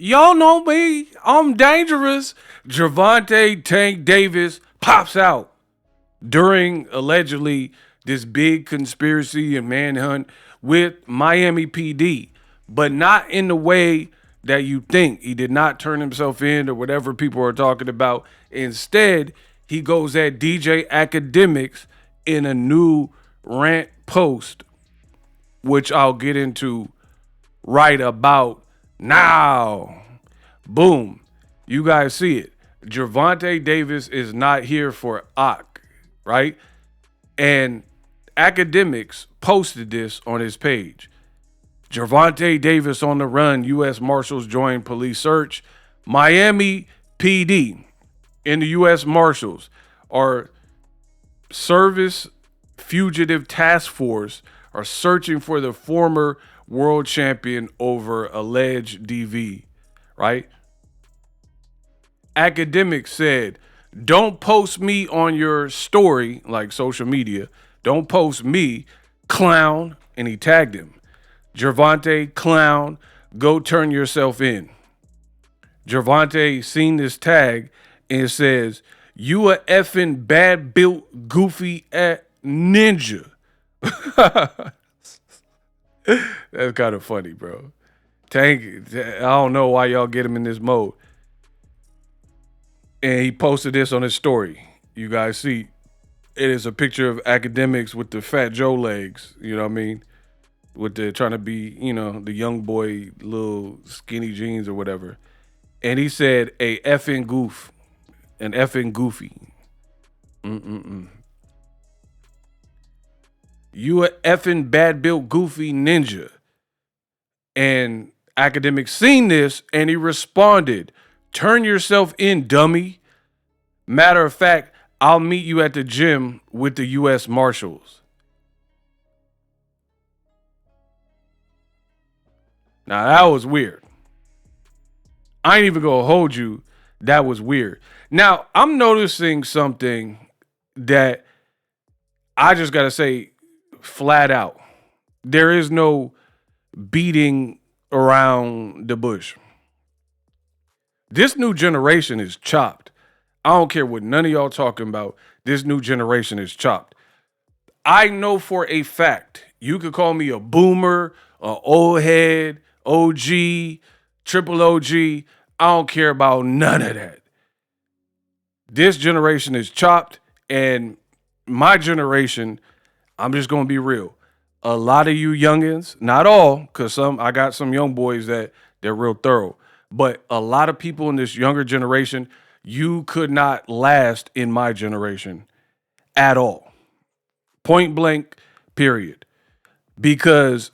Y'all know me. I'm dangerous. Gervonta Tank Davis pops out during allegedly this big conspiracy and manhunt with Miami PD, but not in the way that you think. He did not turn himself in or whatever people are talking about. Instead, he goes at DJ Akademiks in a new rant post, which I'll get into right about now. Boom. You guys see it. Gervonta Davis is not here for Ak, right? And Akademiks posted this on his page. Gervonta Davis on the run. U.S. Marshals join police search. Miami PD and the U.S. Marshals are service fugitive task force are searching for the former world champion over alleged DV, right? Akademiks said, don't post me on your story, like social media. Don't post me, clown. And he tagged him. Gervonta, clown, go turn yourself in. Gervonta seen this tag and it says, you a effing bad built goofy ninja. That's kind of funny, bro. Tank, I don't know why y'all get him in this mode. And he posted this on his story. You guys see, it is a picture of Akademiks with the Fat Joe legs. You know what I mean? With the trying to be, the young boy, little skinny jeans or whatever. And he said, a effing goof. An effing goofy. You a effing bad built goofy ninja. And Akademiks seen this and he responded, turn yourself in, dummy. Matter of fact, I'll meet you at the gym with the U.S. Marshals. Now, that was weird. I ain't even going to hold you. That was weird. Now, I'm noticing something that I just got to say flat out. There is no beating around the bush. This new generation is chopped. I don't care what none of y'all talking about. This new generation is chopped. I know for a fact, you could call me a boomer, a old head, OG, triple OG. I don't care about none of that. This generation is chopped, and my generation, I'm just going to be real. A lot of you youngins, not all, because I got some young boys that they're real thorough, but a lot of people in this younger generation, you could not last in my generation at all. Point blank, period. Because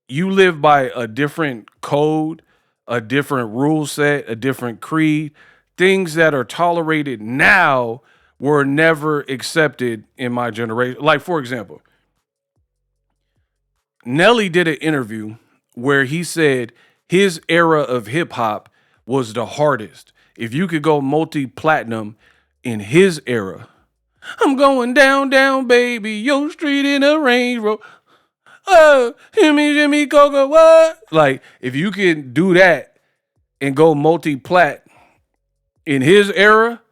you live by a different code, a different rule set, a different creed. Things that are tolerated now were never accepted in my generation. Like, for example, Nelly did an interview where he said his era of hip hop was the hardest. If you could go multi-platinum in his era, I'm going down, down, baby, your street in a Range Rover. Oh, Jimmy, Coco, what? Like, if you can do that and go multi-plat in his era,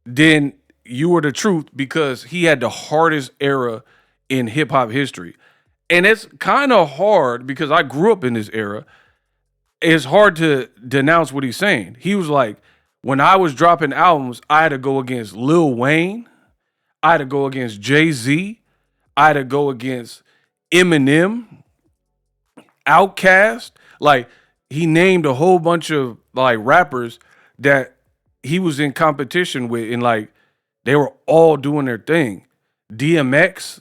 then you were the truth because he had the hardest era in hip-hop history. And it's kind of hard because I grew up in this era. It's hard to denounce what he's saying. He was like, when I was dropping albums, I had to go against Lil Wayne. I had to go against Jay-Z. I had to go against Eminem, Outkast. Like, he named a whole bunch of like rappers that he was in competition with, and like they were all doing their thing. DMX,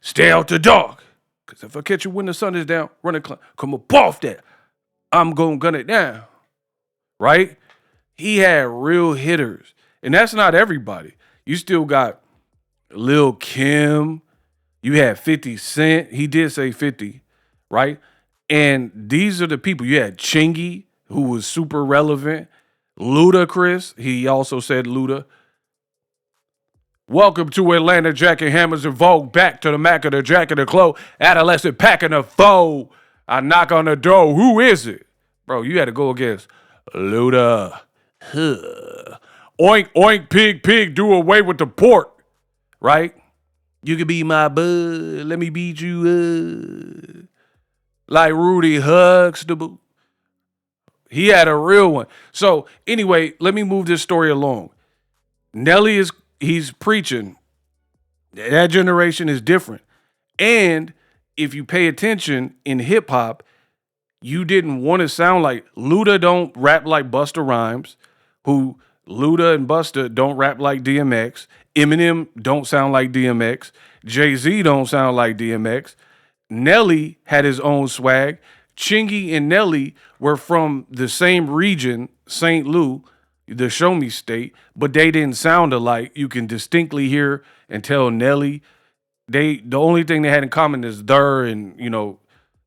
stay out the dark. Because if I catch you when the sun is down, run a come up off that. I'm going to gun it down. Right? He had real hitters. And that's not everybody. You still got Lil Kim. You had 50 Cent. He did say 50, right? And these are the people. You had Chingy, who was super relevant. Ludacris. He also said Luda. Welcome to Atlanta, Jack and Hammers and Vogue. Back to the Mac of the Jack and the Clo. Adolescent packing a foe. I knock on the door. Who is it? Bro, you had to go against Luda. Huh. Oink, oink, pig, pig, do away with the pork. Right? You can be my bud. Let me beat you up. Like Rudy Huxtable. He had a real one. So anyway, let me move this story along. Nelly he's preaching. That generation is different. And if you pay attention in hip hop, you didn't want to sound like Luda don't rap like Busta Rhymes, who Luda and Busta don't rap like DMX. Eminem don't sound like DMX. Jay-Z don't sound like DMX. Nelly had his own swag. Chingy and Nelly were from the same region, St. Louis, the Show Me State, but they didn't sound alike. You can distinctly hear and tell Nelly. The only thing they had in common is there and,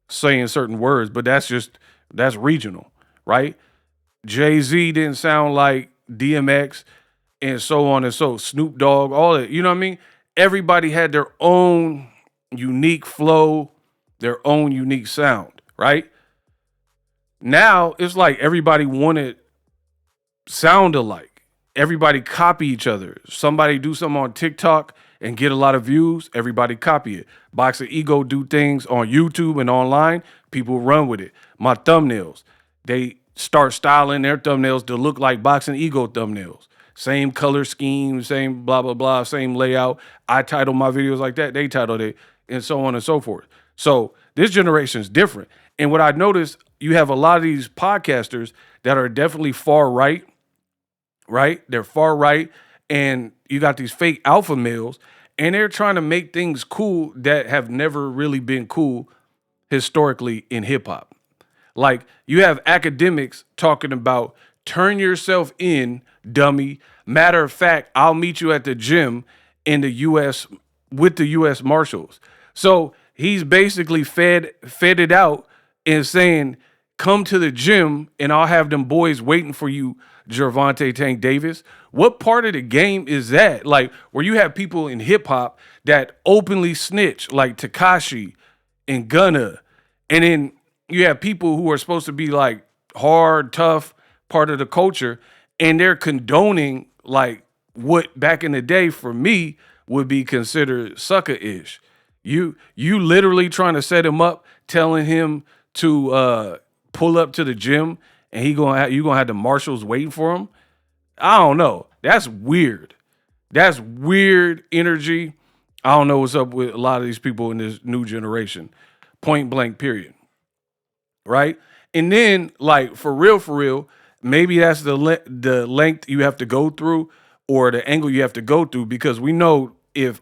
saying certain words, but that's regional, right? Jay-Z didn't sound like DMX and so on and so Snoop Dogg, all that, you know what I mean? Everybody had their own unique flow, their own unique sound, right? Now it's like everybody wanted sound alike. Everybody copy each other. Somebody do something on TikTok and get a lot of views, everybody copy it. Boxing Ego do things on YouTube and online, people run with it. My thumbnails, they start styling their thumbnails to look like Boxing Ego thumbnails. Same color scheme, same blah, blah, blah, same layout. I title my videos like that, they titled it, and so on and so forth. So this generation is different. And what I noticed, you have a lot of these podcasters that are definitely far right? They're far right, and you got these fake alpha males, and they're trying to make things cool that have never really been cool historically in hip hop. Like you have Akademiks talking about turn yourself in, dummy. Matter of fact, I'll meet you at the gym in the US with the US Marshals. So he's basically fed it out and saying, come to the gym and I'll have them boys waiting for you, Gervonta Tank Davis. What part of the game is that? Like, where you have people in hip hop that openly snitch, like Tekashi and Gunna, and then you have people who are supposed to be like hard, tough, part of the culture, and they're condoning like what back in the day for me would be considered sucker-ish. You literally trying to set him up, telling him to pull up to the gym, and you gonna have the marshals waiting for him. I don't know. That's weird. That's weird energy. I don't know what's up with a lot of these people in this new generation. Point blank, period. Right? And then, like, for real, maybe that's the length you have to go through or the angle you have to go through, because we know if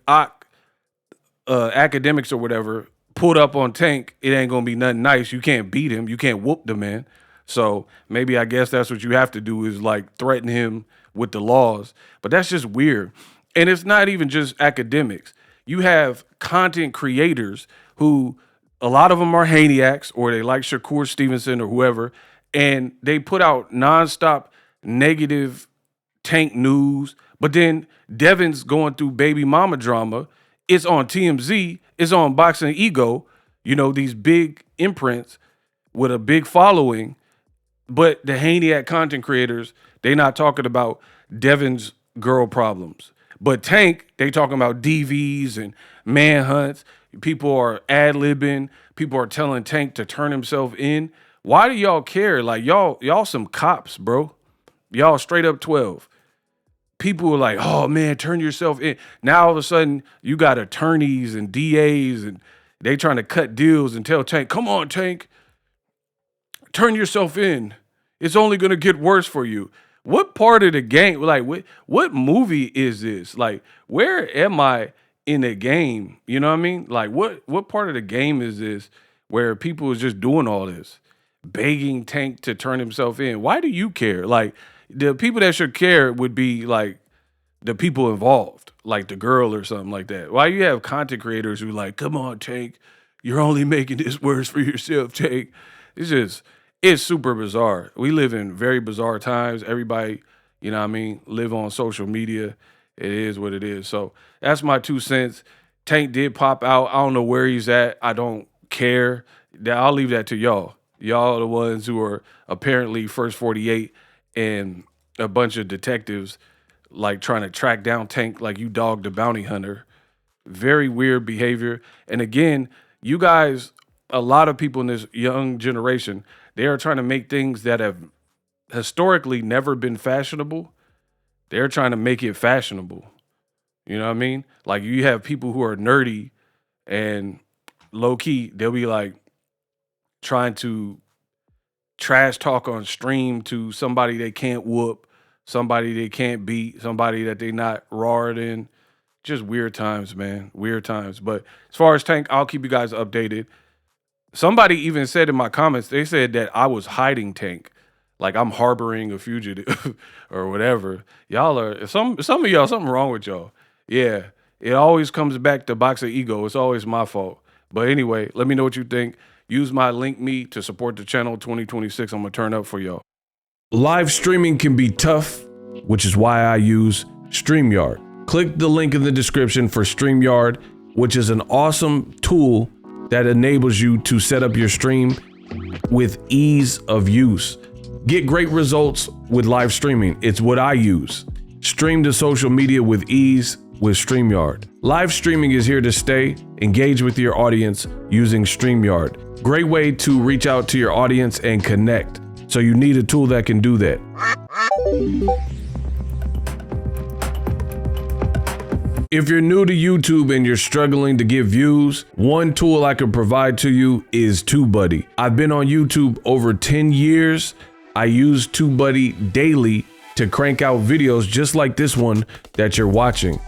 Akademiks or whatever pulled up on Tank, it ain't gonna be nothing nice. You can't beat him. You can't whoop the man. So maybe I guess that's what you have to do is like threaten him with the laws. But that's just weird. And it's not even just Akademiks. You have content creators who a lot of them are Haniacs or they like Shakur Stevenson or whoever, and they put out nonstop negative Tank news. But then Devin's going through baby mama drama. It's on TMZ. It's on Boxing Ego. These big imprints with a big following. But the Haniac content creators, they not talking about Devin's girl problems. But Tank, they talking about DVs and manhunts. People are ad-libbing. People are telling Tank to turn himself in. Why do y'all care? Like, y'all some cops, bro. Y'all straight up 12. People are like, oh, man, turn yourself in. Now, all of a sudden, you got attorneys and DAs, and they trying to cut deals and tell Tank, come on, Tank, turn yourself in. It's only going to get worse for you. What part of the game, like, what movie is this? Like, where am I in the game? You know what I mean? Like, what part of the game is this where people is just doing all this, begging Tank to turn himself in? Why do you care? Like, the people that should care would be like the people involved, like the girl or something like that. Why you have content creators who like, come on, Tank, you're only making this worse for yourself, Tank. It's super bizarre. We live in very bizarre times. Everybody, live on social media. It is what it is. So that's my 2 cents. Tank did pop out. I don't know where he's at. I don't care. I'll leave that to y'all. Y'all are the ones who are apparently first 48 and a bunch of detectives like trying to track down Tank like you dogged the bounty hunter. Very weird behavior. And again, you guys, a lot of people in this young generation, they are trying to make things that have historically never been fashionable. They're trying to make it fashionable. You know what I mean? Like you have people who are nerdy and low key, they'll be like trying to trash talk on stream to somebody they can't whoop, somebody they can't beat, somebody that they not rawed in. Just weird times, man. Weird times. But as far as Tank, I'll keep you guys updated. Somebody even said in my comments, they said that I was hiding Tank. Like I'm harboring a fugitive or whatever. Y'all are some of y'all, something wrong with y'all. Yeah. It always comes back to boxing ego. It's always my fault. But anyway, let me know what you think. Use my link me to support the channel 2026. I'm gonna turn up for y'all. Live streaming can be tough, which is why I use StreamYard. Click the link in the description for StreamYard, which is an awesome tool that enables you to set up your stream with ease of use. Get great results with live streaming. It's what I use. Stream to social media with ease with StreamYard. Live streaming is here to stay. Engage with your audience using StreamYard. Great way to reach out to your audience and connect. So you need a tool that can do that. If you're new to YouTube and you're struggling to get views, one tool I can provide to you is TubeBuddy. I've been on YouTube over 10 years. I use TubeBuddy daily to crank out videos just like this one that you're watching.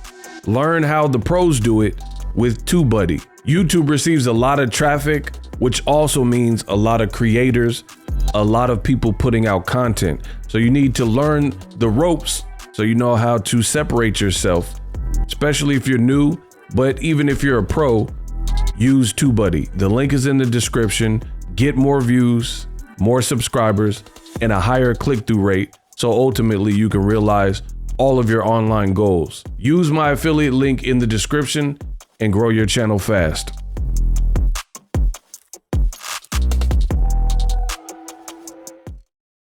Learn how the pros do it with TubeBuddy. YouTube receives a lot of traffic, which also means a lot of creators, a lot of people putting out content. So you need to learn the ropes so you know how to separate yourself, especially if you're new, but even if you're a pro, use TubeBuddy. The link is in the description. Get more views, more subscribers, and a higher click-through rate, so ultimately you can realize all of your online goals. Use my affiliate link in the description and grow your channel fast.